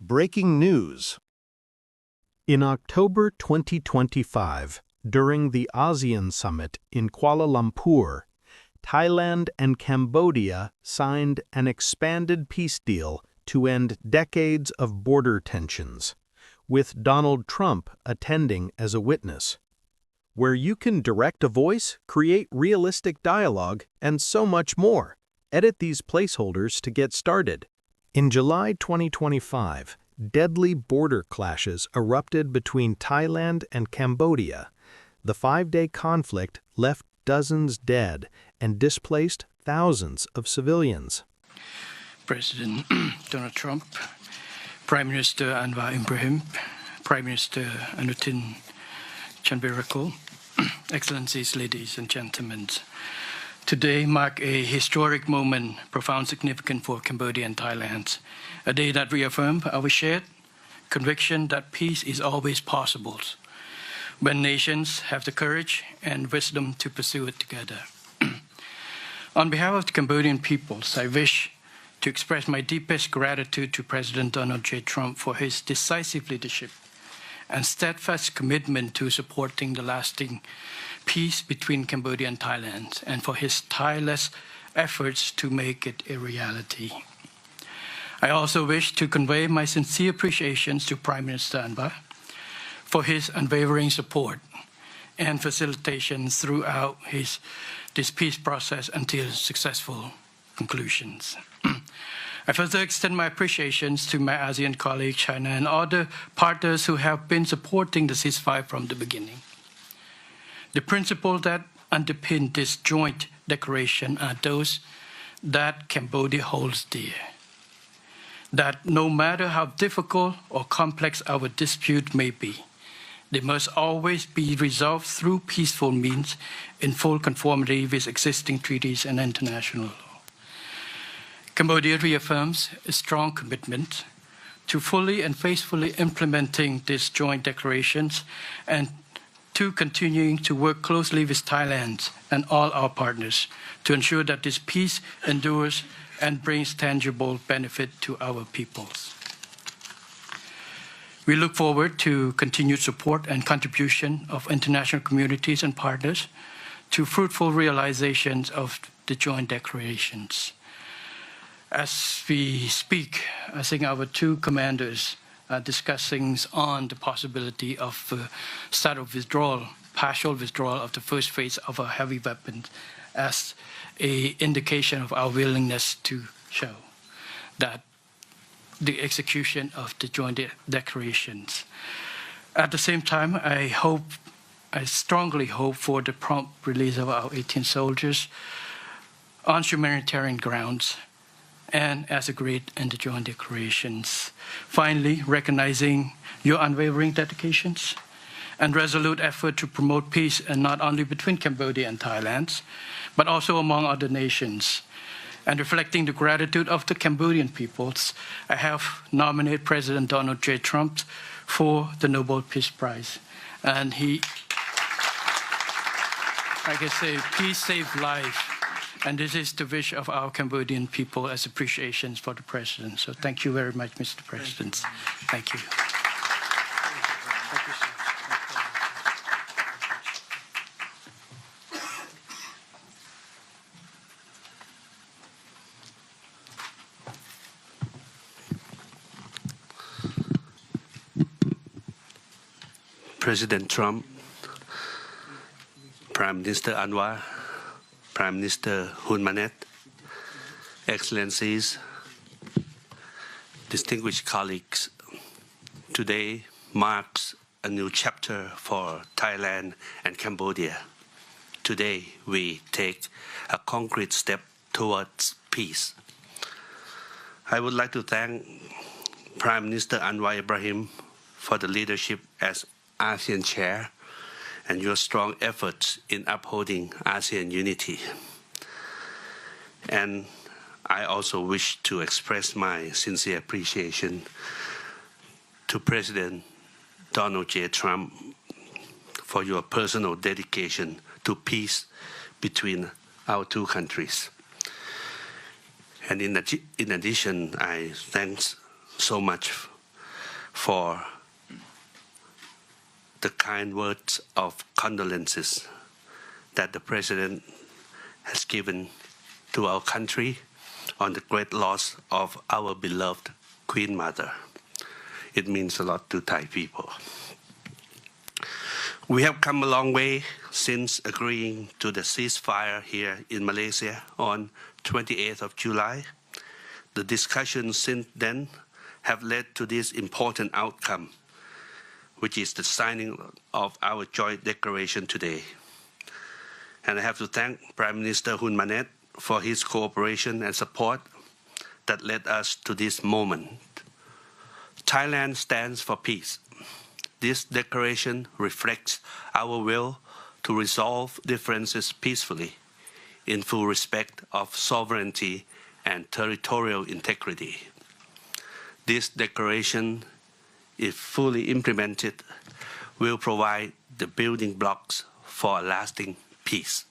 breaking news. In October 2025, during the ASEAN Summit in Kuala Lumpur, Thailand and Cambodia signed an expanded peace deal to end decades of border tensions, with Donald Trump attending as a witness. Where you can direct a voice, create realistic dialogue, and so much more. Edit these placeholders to get started. In July 2025, deadly border clashes erupted between Thailand and Cambodia. The 5-day conflict left dozens dead and displaced thousands of civilians. President Donald Trump, Prime Minister Anwar Ibrahim, Prime Minister Anutin Chanvirakul, Excellencies, ladies and gentlemen, today marks a historic moment, profound significance for Cambodia and Thailand, a day that reaffirms our shared conviction that peace is always possible when nations have the courage and wisdom to pursue it together. On behalf of the Cambodian peoples, I wish to express my deepest gratitude to President Donald J. Trump for his decisive leadership and steadfast commitment to supporting the lasting peace between Cambodia and Thailand, and for his tireless efforts to make it a reality. I also wish to convey my sincere appreciation to Prime Minister Anwar for his unwavering support and facilitation throughout this peace process until successful conclusions. I further extend my appreciations to my ASEAN colleagues, China, and other partners who have been supporting the ceasefire from the beginning. The principles that underpin this joint declaration are those that Cambodia holds dear. That no matter how difficult or complex our dispute may be, they must always be resolved through peaceful means in full conformity with existing treaties and international law. Cambodia reaffirms a strong commitment to fully and faithfully implementing these joint declarations and to continuing to work closely with Thailand and all our partners to ensure that this peace endures and brings tangible benefit to our peoples. We look forward to continued support and contribution of international communities and partners to fruitful realizations of the joint declarations. As we speak, I think our two commanders are discussing on the possibility of start of withdrawal, partial withdrawal of the first phase of our heavy weapons as an indication of our willingness to show that the execution of the joint declarations. At the same time, I strongly hope for the prompt release of our 18 soldiers on humanitarian grounds and as agreed in the joint declarations. Finally, recognizing your unwavering dedications and resolute effort to promote peace, and not only between Cambodia and Thailand, but also among other nations. And reflecting the gratitude of the Cambodian peoples, I have nominated President Donald J. Trump for the Nobel Peace Prize. And he, like I say, peace saves life. And this is the wish of our Cambodian people as appreciations for the President. So thank you very much, Mr. President. Thank you. Thank you, sir. President Trump, Prime Minister Anwar, Prime Minister Hun Manet, Excellencies, distinguished colleagues, today marks a new chapter for Thailand and Cambodia. Today we take a concrete step towards peace. I would like to thank Prime Minister Anwar Ibrahim for the leadership as ASEAN Chair and your strong efforts in upholding ASEAN unity. And I also wish to express my sincere appreciation to President Donald J. Trump for your personal dedication to peace between our two countries. And in addition, I thank so much for the kind words of condolences that the President has given to our country on the great loss of our beloved Queen Mother. It means a lot to Thai people. We have come a long way since agreeing to the ceasefire here in Malaysia on 28th of July. The discussions since then have led to this important outcome, which is the signing of our joint declaration today. And I have to thank Prime Minister Hun Manet for his cooperation and support that led us to this moment. Thailand stands for peace. This declaration reflects our will to resolve differences peacefully in full respect of sovereignty and territorial integrity. This declaration, if fully implemented, will provide the building blocks for a lasting peace.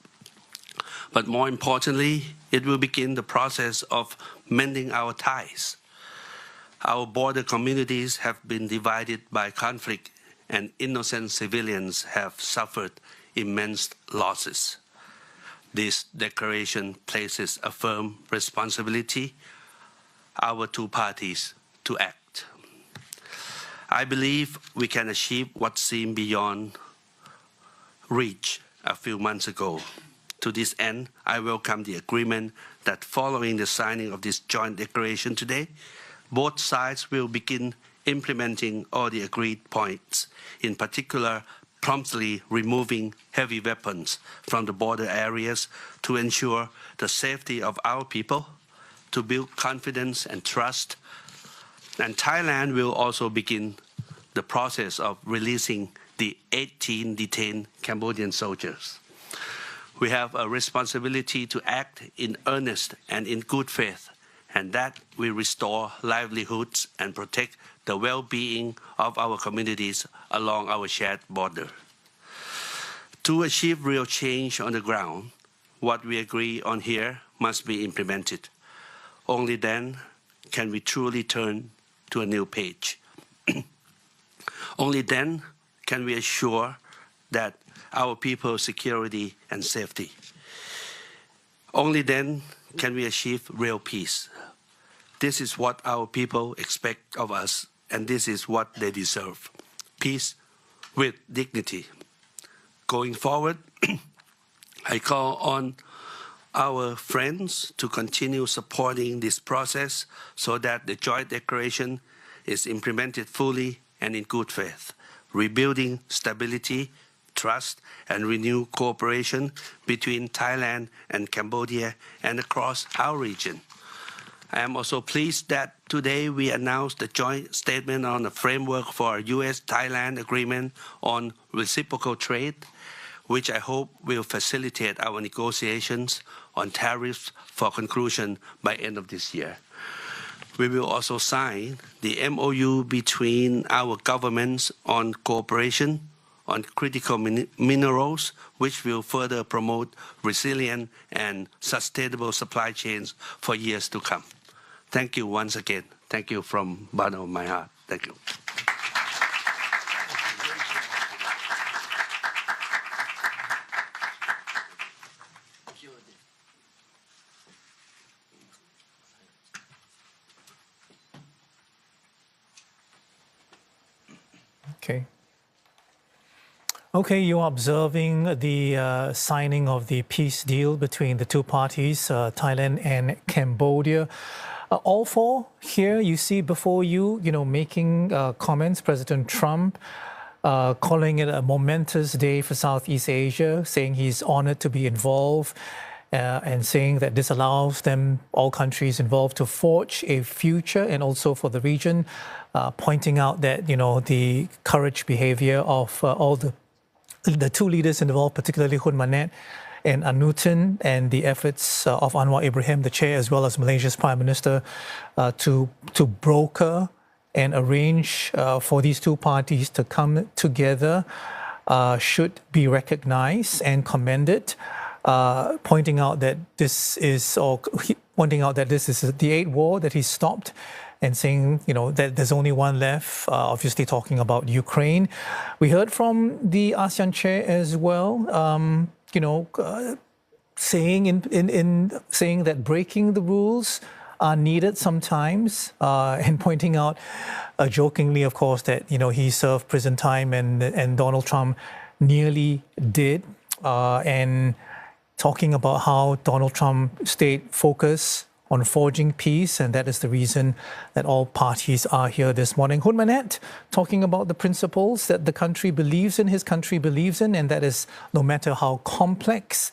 But more importantly, it will begin the process of mending our ties. Our border communities have been divided by conflict, and innocent civilians have suffered immense losses. This declaration places a firm responsibility on our two parties to act. I believe we can achieve what seemed beyond reach a few months ago. To this end, I welcome the agreement that following the signing of this joint declaration today, both sides will begin implementing all the agreed points, in particular, promptly removing heavy weapons from the border areas to ensure the safety of our people, to build confidence and trust. And Thailand will also begin the process of releasing the 18 detained Cambodian soldiers. We have a responsibility to act in earnest and in good faith, and that will restore livelihoods and protect the well-being of our communities along our shared border. To achieve real change on the ground, what we agree on here must be implemented. Only then can we truly turn to a new page. Only then can we assure that our people's security and safety. Only then can we achieve real peace. This is what our people expect of us, and this is what they deserve. Peace with dignity. Going forward, I call on our friends to continue supporting this process so that the joint declaration is implemented fully and in good faith, rebuilding stability, trust, and renewed cooperation between Thailand and Cambodia and across our region. I am also pleased that today we announced the joint statement on the framework for a U.S.-Thailand agreement on reciprocal trade, which I hope will facilitate our negotiations on tariffs for conclusion by end of this year. We will also sign the MOU between our governments on cooperation on critical minerals, which will further promote resilient and sustainable supply chains for years to come. Thank you once again. Thank you from bottom of my heart. Thank you. Okay, you're observing the signing of the peace deal between the two parties, Thailand and Cambodia. All four here, you see before you, making comments, President Trump calling it a momentous day for Southeast Asia, saying he's honored to be involved and saying that this allows them, all countries involved, to forge a future and also for the region, pointing out that, the courage behavior of all the two leaders involved, particularly Hun Manet and Anutin, and the efforts of Anwar Ibrahim, the chair, as well as Malaysia's Prime Minister, to broker and arrange for these two parties to come together should be recognized and commended, pointing out that this is the 8th war that he stopped, and saying, that there's only one left, obviously talking about Ukraine. We heard from the ASEAN chair as well, saying that breaking the rules are needed sometimes, and pointing out, jokingly, of course, that he served prison time and Donald Trump nearly did, and talking about how Donald Trump stayed focused on forging peace, and that is the reason that all parties are here this morning. Hun Manet talking about the principles that the country believes in, his country believes in, and that is no matter how complex,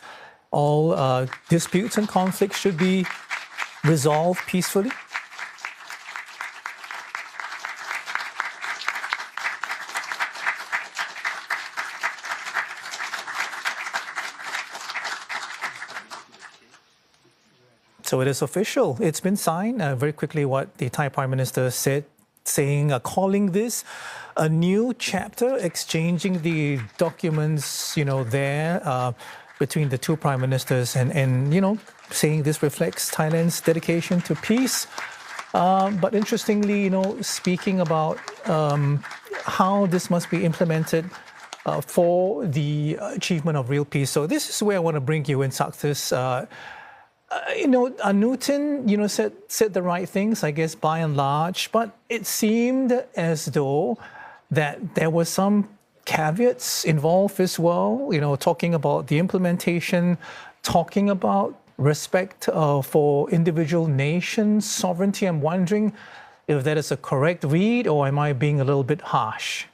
all disputes and conflicts should be resolved peacefully. So it is official. It's been signed. Very quickly, what the Thai Prime Minister said, calling this a new chapter, exchanging the documents, between the two Prime Ministers and saying this reflects Thailand's dedication to peace. But interestingly, speaking about how this must be implemented for the achievement of real peace. So this is where I want to bring you in, Sakthish. Anutin, said the right things, I guess, by and large, but it seemed as though that there were some caveats involved as well, talking about the implementation, talking about respect for individual nations' sovereignty. I'm wondering if that is a correct read, or am I being a little bit harsh?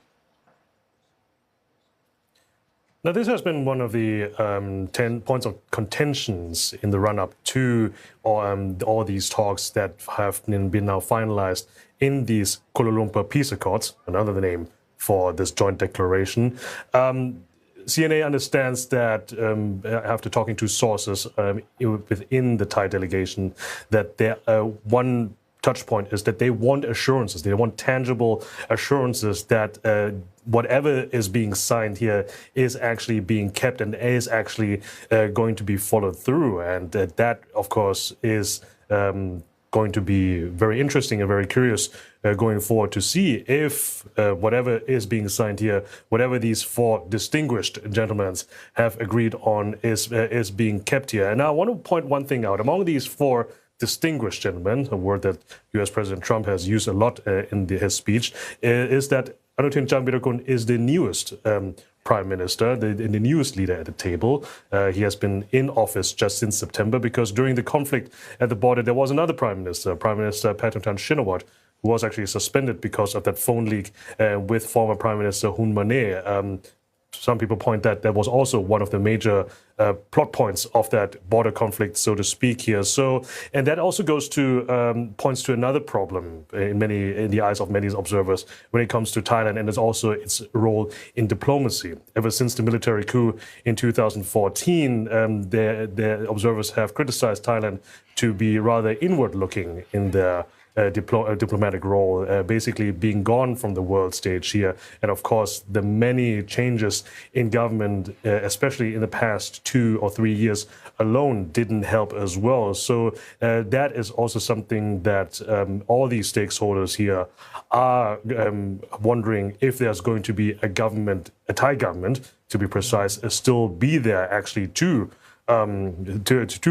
Now, this has been one of the 10 points of contentions in the run-up to all these talks that have been now finalized in these Kuala Lumpur Peace Accords, another name for this joint declaration. CNA understands that, after talking to sources within the Thai delegation, that one touch point is that they want assurances, they want tangible assurances that whatever is being signed here is actually being kept and is actually going to be followed through. And that, of course, is going to be very interesting and very curious going forward to see if whatever is being signed here, whatever these four distinguished gentlemen have agreed on is being kept here. And now I want to point one thing out. Among these four distinguished gentlemen, a word that U.S. President Trump has used a lot in his speech, is that Anutin Charnvirakul is the newest Prime Minister, the newest leader at the table. He has been in office just since September, because during the conflict at the border, there was another Prime Minister Paetongtarn Shinawatra, who was actually suspended because of that phone leak with former Prime Minister Hun Manet. Some people point that was also one of the major plot points of that border conflict, so to speak here. So, and that also goes to points to another problem in the eyes of many observers when it comes to Thailand, and it's also its role in diplomacy. Ever since the military coup in 2014, the observers have criticized Thailand to be rather inward-looking in their diplomatic role, basically being gone from the world stage here. And of course, the many changes in government, especially in the past 2 or 3 years alone, didn't help as well. So that is also something that all these stakeholders here are wondering if there's going to be a Thai government, to be precise, still be there actually to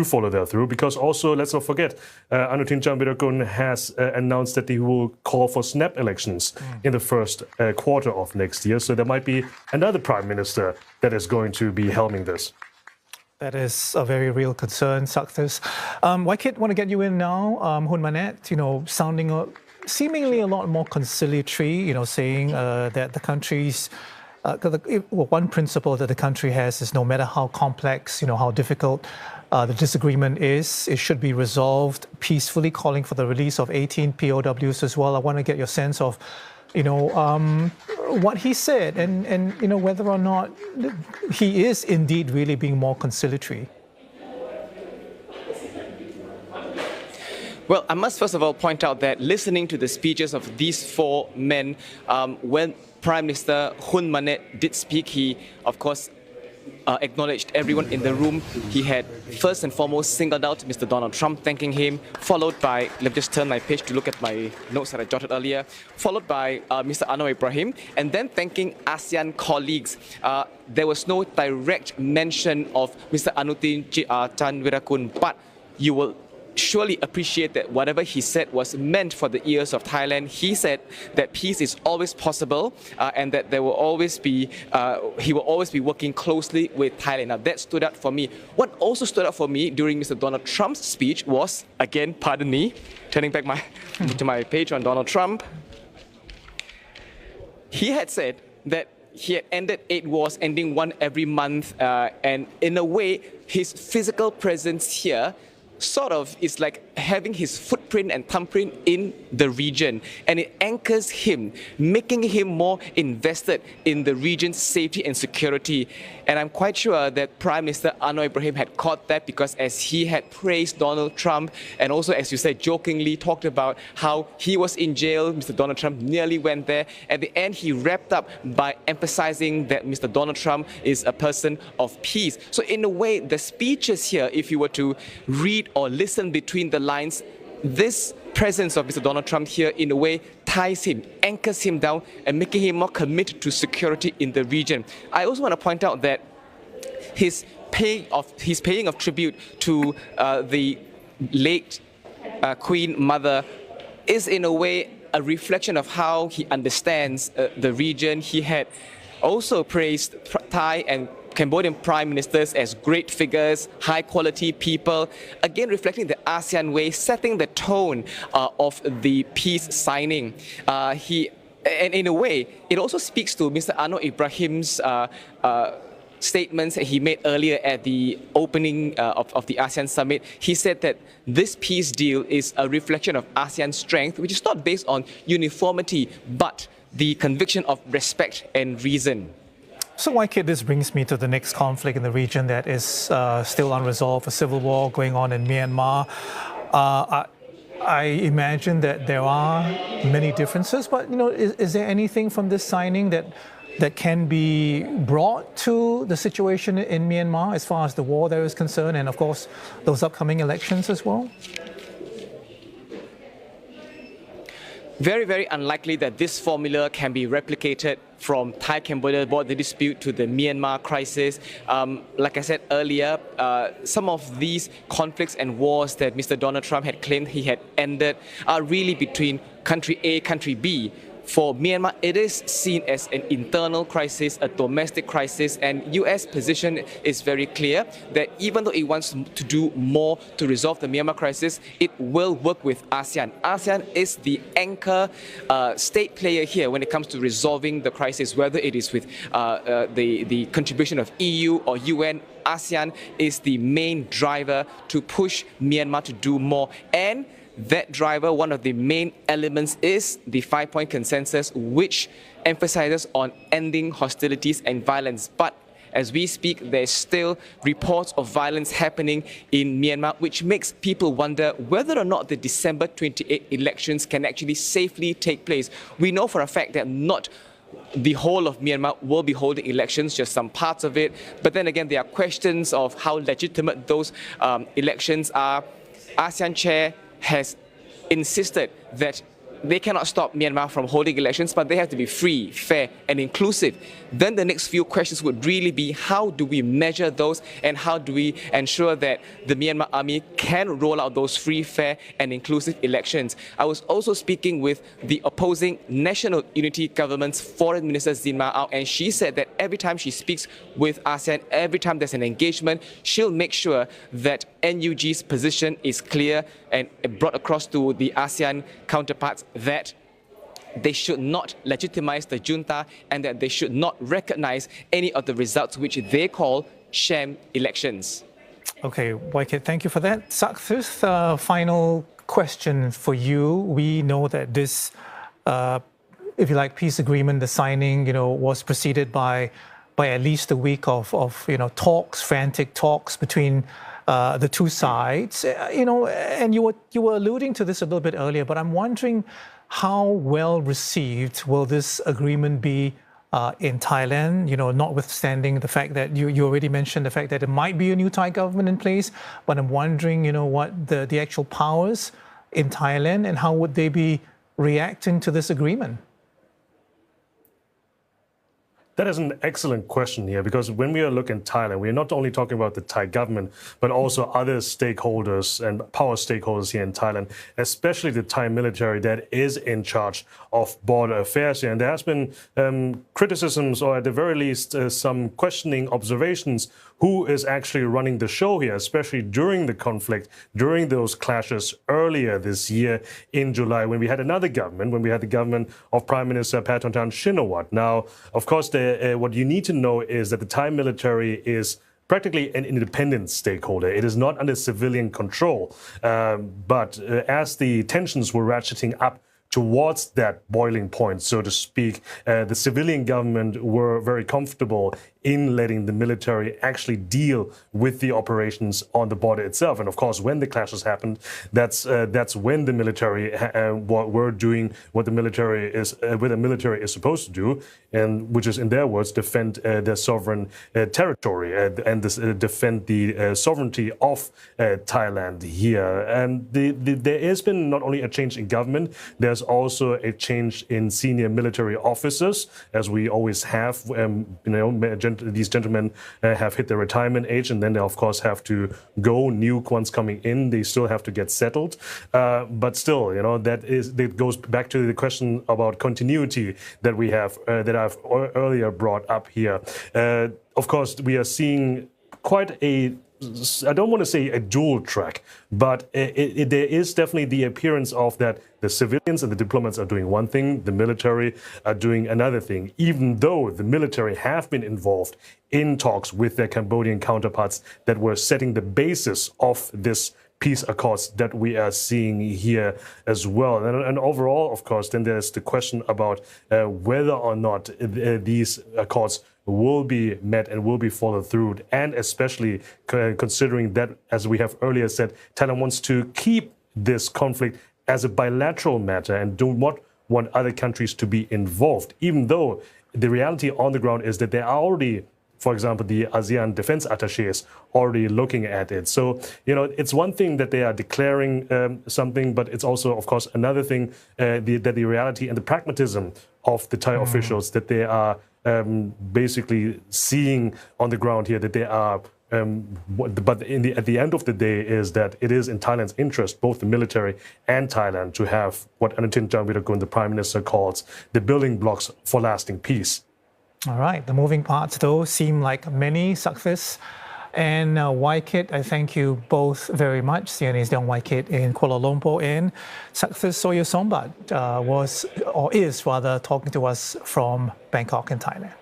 follow that through. Because also, let's not forget, Anutin Charnvirakul has announced that he will call for snap elections in the first quarter of next year. So there might be another Prime Minister that is going to be helming this. That is a very real concern, Sakthish. Waikit, want to get you in now. Hun Manet, sounding seemingly a lot more conciliatory, saying that the country's one principle that the country has is no matter how complex, how difficult the disagreement is, it should be resolved peacefully, calling for the release of 18 POWs as well. I want to get your sense of, what he said and whether or not he is indeed really being more conciliatory. Well, I must first of all point out that listening to the speeches of these four men, when Prime Minister Hun Manet did speak, he, of course, acknowledged everyone in the room. He had first and foremost singled out Mr. Donald Trump, thanking him, followed by, let me just turn my page to look at my notes that I jotted earlier, followed by Mr. Anwar Ibrahim, and then thanking ASEAN colleagues. There was no direct mention of Mr. Anutin Chanvirakul, but you will surely appreciate that whatever he said was meant for the ears of Thailand. He said that peace is always possible and that there will always be, he will always be working closely with Thailand. Now that stood out for me. What also stood out for me during Mr. Donald Trump's speech was, again, pardon me, turning back to my page on Donald Trump. He had said that he had ended 8 wars, ending one every month, and in a way, his physical presence here sort of is like having his footprint and thumbprint in the region, and it anchors him, making him more invested in the region's safety and security. And I'm quite sure that Prime Minister Anwar Ibrahim had caught that, because as he had praised Donald Trump and also, as you said, jokingly talked about how he was in jail, Mr. Donald Trump nearly went there. At the end, he wrapped up by emphasizing that Mr. Donald Trump is a person of peace. So in a way, the speeches here, if you were to read or listen between the lines, this presence of Mr. Donald Trump here in a way ties him, anchors him down, and making him more committed to security in the region. I also want to point out that his paying of tribute to the late Queen Mother is in a way a reflection of how he understands the region. He had also praised Thai and Cambodian prime ministers as great figures, high-quality people, again reflecting the ASEAN way, setting the tone of the peace signing. And in a way, it also speaks to Mr. Anwar Ibrahim's statements that he made earlier at the opening of the ASEAN summit. He said that this peace deal is a reflection of ASEAN's strength, which is not based on uniformity, but the conviction of respect and reason. So, YK, this brings me to the next conflict in the region that is still unresolved, a civil war going on in Myanmar. I imagine that there are many differences, but is there anything from this signing that can be brought to the situation in Myanmar as far as the war there is concerned, and of course those upcoming elections as well? Very, very unlikely that this formula can be replicated from Thai-Cambodia border dispute to the Myanmar crisis. Like I said earlier, some of these conflicts and wars that Mr. Donald Trump had claimed he had ended are really between country A, country B. For Myanmar, it is seen as an internal crisis, a domestic crisis, and US position is very clear that even though it wants to do more to resolve the Myanmar crisis, it will work with ASEAN. ASEAN is the anchor state player here when it comes to resolving the crisis, whether it is with the contribution of EU or UN. ASEAN is the main driver to push Myanmar to do more. And that driver, one of the main elements, is the 5-point consensus, which emphasizes on ending hostilities and violence. But as we speak, there's still reports of violence happening in Myanmar, which makes people wonder whether or not the December 28 elections can actually safely take place. We know for a fact that not the whole of Myanmar will be holding elections, just some parts of it. But then again, there are questions of how legitimate those elections are. ASEAN chair has insisted that they cannot stop Myanmar from holding elections, but they have to be free, fair, and inclusive. Then the next few questions would really be, how do we measure those, and how do we ensure that the Myanmar army can roll out those free, fair, and inclusive elections? I was also speaking with the opposing National Unity Government's Foreign Minister Zin Ma Ao, and she said that every time she speaks with ASEAN, every time there's an engagement, she'll make sure that NUG's position is clear and brought across to the ASEAN counterparts that they should not legitimize the junta and that they should not recognize any of the results which they call sham elections. Okay, YK, thank you for that. Sakthith, final question for you. We know that this, if you like, peace agreement, the signing, was preceded by at least a week of talks, frantic talks between the two sides, and you were alluding to this a little bit earlier, but I'm wondering how well received will this agreement be in Thailand, notwithstanding the fact that you already mentioned the fact that there might be a new Thai government in place, but I'm wondering, what the actual powers in Thailand and how would they be reacting to this agreement? That is an excellent question here, because when we are looking at Thailand, we are not only talking about the Thai government, but also other stakeholders and power stakeholders here in Thailand, especially the Thai military that is in charge of border affairs here. And there has been criticisms, or at the very least, some questioning observations who is actually running the show here, especially during the conflict, during those clashes earlier this year in July, when we had another government, when we had the government of Prime Minister Paetongtarn Shinawatra. Now, of course, what you need to know is that the Thai military is practically an independent stakeholder. It is not under civilian control. But as the tensions were ratcheting up towards that boiling point, so to speak, the civilian government were very comfortable in letting the military actually deal with the operations on the border itself. And of course, when the clashes happened, that's when the military were doing what the military is supposed to do, and which is, in their words, defend their sovereign territory and defend the sovereignty of Thailand here. And there has been not only a change in government, there's also a change in senior military officers, as we always have. These gentlemen have hit their retirement age, and then they of course have to go. New ones coming in, they still have to get settled. But still, that goes back to the question about continuity that we have, that I've earlier brought up here. Of course, we are seeing quite I don't want to say a dual track, but there is definitely the appearance of that the civilians and the diplomats are doing one thing, the military are doing another thing, even though the military have been involved in talks with their Cambodian counterparts that were setting the basis of this peace accords that we are seeing here as well. And overall, of course, then there's the question about whether or not these accords will be met and will be followed through, and especially considering that, as we have earlier said, Thailand wants to keep this conflict as a bilateral matter and do not want other countries to be involved, even though the reality on the ground is that they are already, for example, the ASEAN defense attaches already looking at it. So, it's one thing that they are declaring something, but it's also, of course, another thing that the reality and the pragmatism of the Thai officials that they are basically seeing on the ground here, that they are but at the end of the day is that it is in Thailand's interest, both the military and Thailand, to have what Anutin Charnvirakul, the Prime Minister, calls the building blocks for lasting peace. All right, the moving parts though seem like many. Success and Waikit, I thank you both very much. CNA's Dong Waikit in Kuala Lumpur, and Success Soyosombat is talking to us from Bangkok in Thailand.